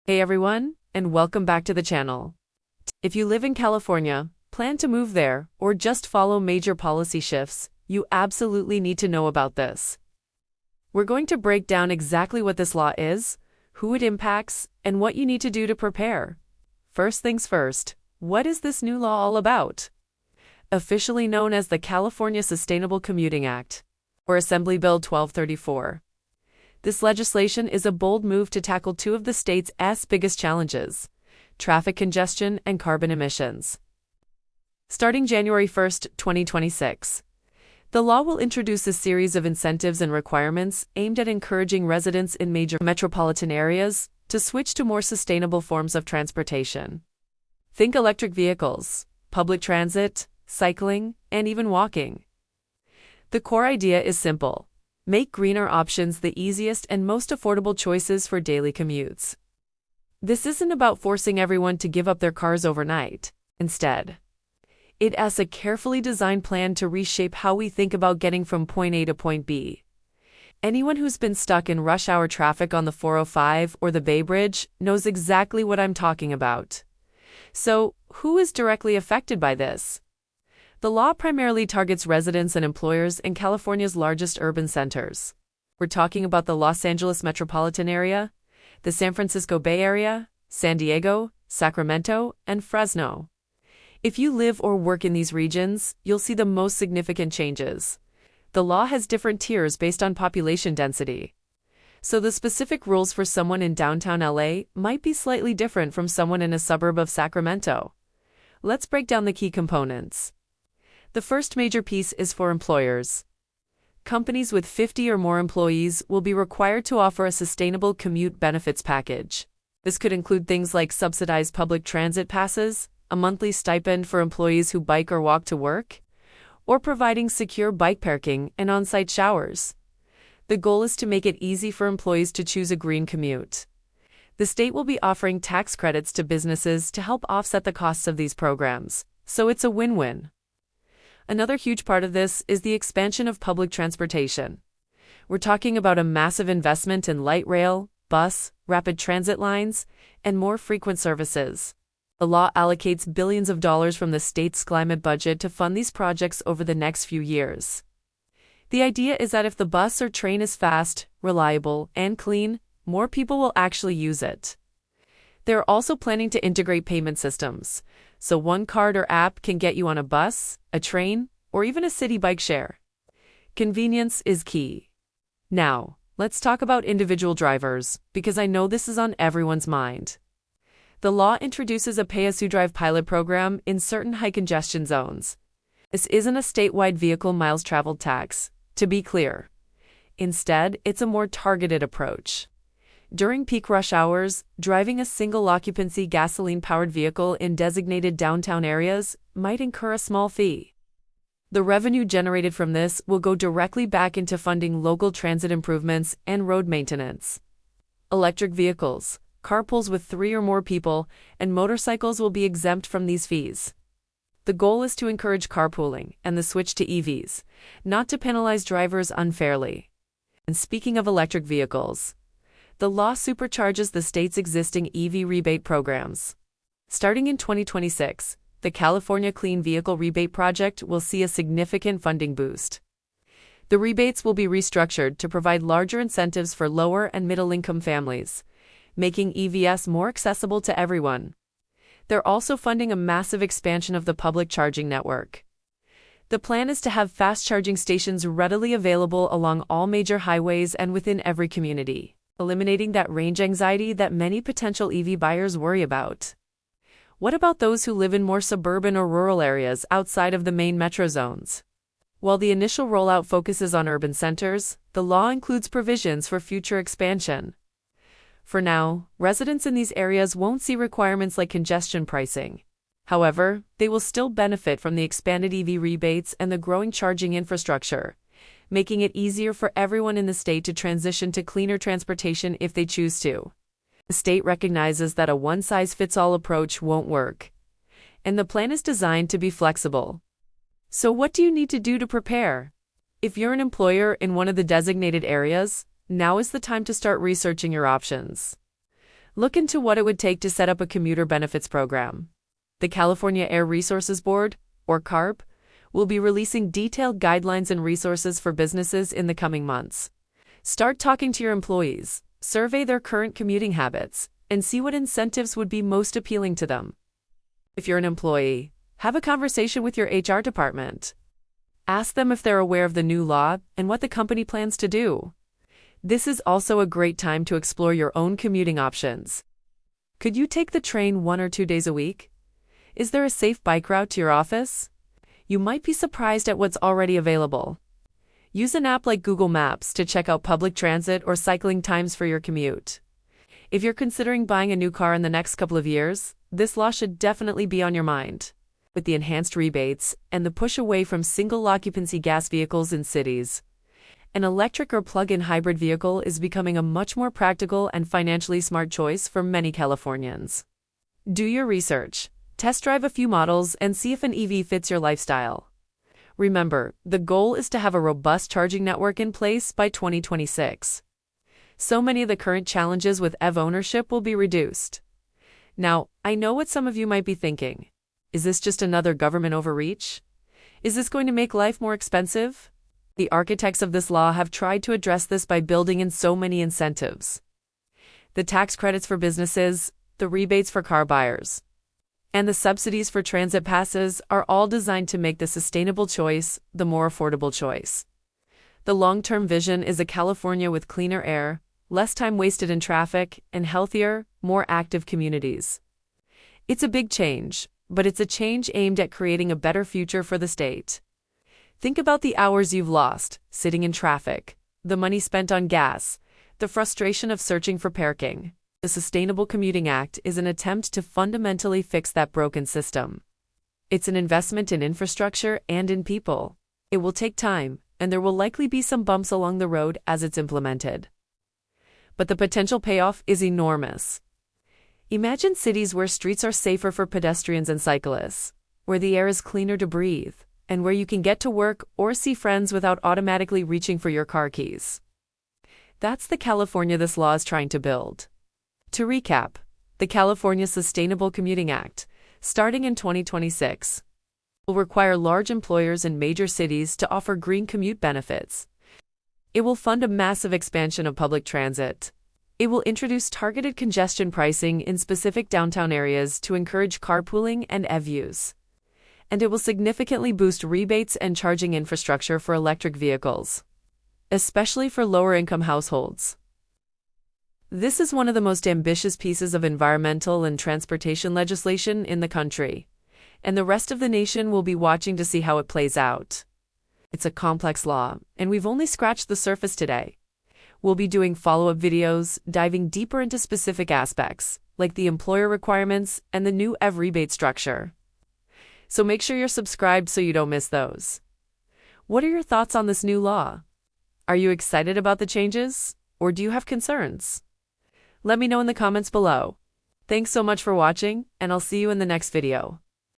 Hey everyone, and welcome back to the channel. If you live in California, plan to move there, or just follow major policy shifts, you absolutely need to know about this. We're going to break down exactly what this law is, who it impacts, and what you need to do to prepare. First things first, what is this new law all about? Officially known as the California Sustainable Commuting Act, or Assembly Bill 1234. This legislation is a bold move to tackle two of the state's biggest challenges: traffic congestion and carbon emissions. Starting January 1, 2026, the law will introduce a series of incentives and requirements aimed at encouraging residents in major metropolitan areas to switch to more sustainable forms of transportation. Think electric vehicles, public transit, cycling, and even walking. The core idea is simple: make greener options the easiest and most affordable choices for daily commutes. This isn't about forcing everyone to give up their cars overnight. Instead, it has a carefully designed plan to reshape how we think about getting from point A to point B. Anyone who's been stuck in rush hour traffic on the 405 or the Bay Bridge knows exactly what I'm talking about. So, who is directly affected by this? The law primarily targets residents and employers in California's largest urban centers. We're talking about the Los Angeles metropolitan area, the San Francisco Bay Area, San Diego, Sacramento, and Fresno. If you live or work in these regions, you'll see the most significant changes. The law has different tiers based on population density. So the specific rules for someone in downtown LA might be slightly different from someone in a suburb of Sacramento. Let's break down the key components. The first major piece is for employers. Companies with 50 or more employees will be required to offer a sustainable commute benefits package. This could include things like subsidized public transit passes, a monthly stipend for employees who bike or walk to work, or providing secure bike parking and on-site showers. The goal is to make it easy for employees to choose a green commute. The state will be offering tax credits to businesses to help offset the costs of these programs, so it's a win-win. Another huge part of this is the expansion of public transportation. We're talking about a massive investment in light rail, bus, rapid transit lines, and more frequent services. The law allocates billions of dollars from the state's climate budget to fund these projects over the next few years. The idea is that if the bus or train is fast, reliable, and clean, more people will actually use it. They're also planning to integrate payment systems, so one card or app can get you on a bus, a train, or even a city bike share. Convenience is key. Now, let's talk about individual drivers, because I know this is on everyone's mind. The law introduces a pay-as-you-drive pilot program in certain high congestion zones. This isn't a statewide vehicle miles traveled tax, to be clear. Instead, it's a more targeted approach. During peak rush hours, driving a single-occupancy gasoline-powered vehicle in designated downtown areas might incur a small fee. The revenue generated from this will go directly back into funding local transit improvements and road maintenance. Electric vehicles, carpools with 3 or more people, and motorcycles will be exempt from these fees. The goal is to encourage carpooling and the switch to EVs, not to penalize drivers unfairly. And speaking of electric vehicles, the law supercharges the state's existing EV rebate programs. Starting in 2026, the California Clean Vehicle Rebate Project will see a significant funding boost. The rebates will be restructured to provide larger incentives for lower and middle-income families, making EVs more accessible to everyone. They're also funding a massive expansion of the public charging network. The plan is to have fast charging stations readily available along all major highways and within every community, eliminating that range anxiety that many potential EV buyers worry about. What about those who live in more suburban or rural areas outside of the main metro zones? While the initial rollout focuses on urban centers, the law includes provisions for future expansion. For now, residents in these areas won't see requirements like congestion pricing. However, they will still benefit from the expanded EV rebates and the growing charging infrastructure, making it easier for everyone in the state to transition to cleaner transportation if they choose to. The state recognizes that a one-size-fits-all approach won't work, and the plan is designed to be flexible. So what do you need to do to prepare? If you're an employer in one of the designated areas, now is the time to start researching your options. Look into what it would take to set up a commuter benefits program. The California Air Resources Board, or CARB, will be releasing detailed guidelines and resources for businesses in the coming months. Start talking to your employees, survey their current commuting habits, and see what incentives would be most appealing to them. If you're an employee, have a conversation with your HR department. Ask them if they're aware of the new law and what the company plans to do. This is also a great time to explore your own commuting options. Could you take the train 1 or 2 days a week? Is there a safe bike route to your office? You might be surprised at what's already available. Use an app like Google Maps to check out public transit or cycling times for your commute. If you're considering buying a new car in the next couple of years, this law should definitely be on your mind. With the enhanced rebates and the push away from single-occupancy gas vehicles in cities, an electric or plug-in hybrid vehicle is becoming a much more practical and financially smart choice for many Californians. Do your research, test drive a few models, and see if an EV fits your lifestyle. Remember, the goal is to have a robust charging network in place by 2026. So many of the current challenges with EV ownership will be reduced. Now, I know what some of you might be thinking. Is this just another government overreach? Is this going to make life more expensive? The architects of this law have tried to address this by building in so many incentives. The tax credits for businesses, the rebates for car buyers, and the subsidies for transit passes are all designed to make the sustainable choice the more affordable choice. The long-term vision is a California with cleaner air, less time wasted in traffic, and healthier, more active communities. It's a big change, but it's a change aimed at creating a better future for the state. Think about the hours you've lost sitting in traffic, the money spent on gas, the frustration of searching for parking. The Sustainable Commuting Act is an attempt to fundamentally fix that broken system. It's an investment in infrastructure and in people. It will take time, and there will likely be some bumps along the road as it's implemented. But the potential payoff is enormous. Imagine cities where streets are safer for pedestrians and cyclists, where the air is cleaner to breathe, and where you can get to work or see friends without automatically reaching for your car keys. That's the California this law is trying to build. To recap, the California Sustainable Commuting Act, starting in 2026, will require large employers in major cities to offer green commute benefits. It will fund a massive expansion of public transit. It will introduce targeted congestion pricing in specific downtown areas to encourage carpooling and EV use. And it will significantly boost rebates and charging infrastructure for electric vehicles, especially for lower-income households. This is one of the most ambitious pieces of environmental and transportation legislation in the country, and the rest of the nation will be watching to see how it plays out. It's a complex law, and we've only scratched the surface today. We'll be doing follow-up videos, diving deeper into specific aspects, like the employer requirements and the new EV rebate structure. So make sure you're subscribed so you don't miss those. What are your thoughts on this new law? Are you excited about the changes, or do you have concerns? Let me know in the comments below. Thanks so much for watching, and I'll see you in the next video.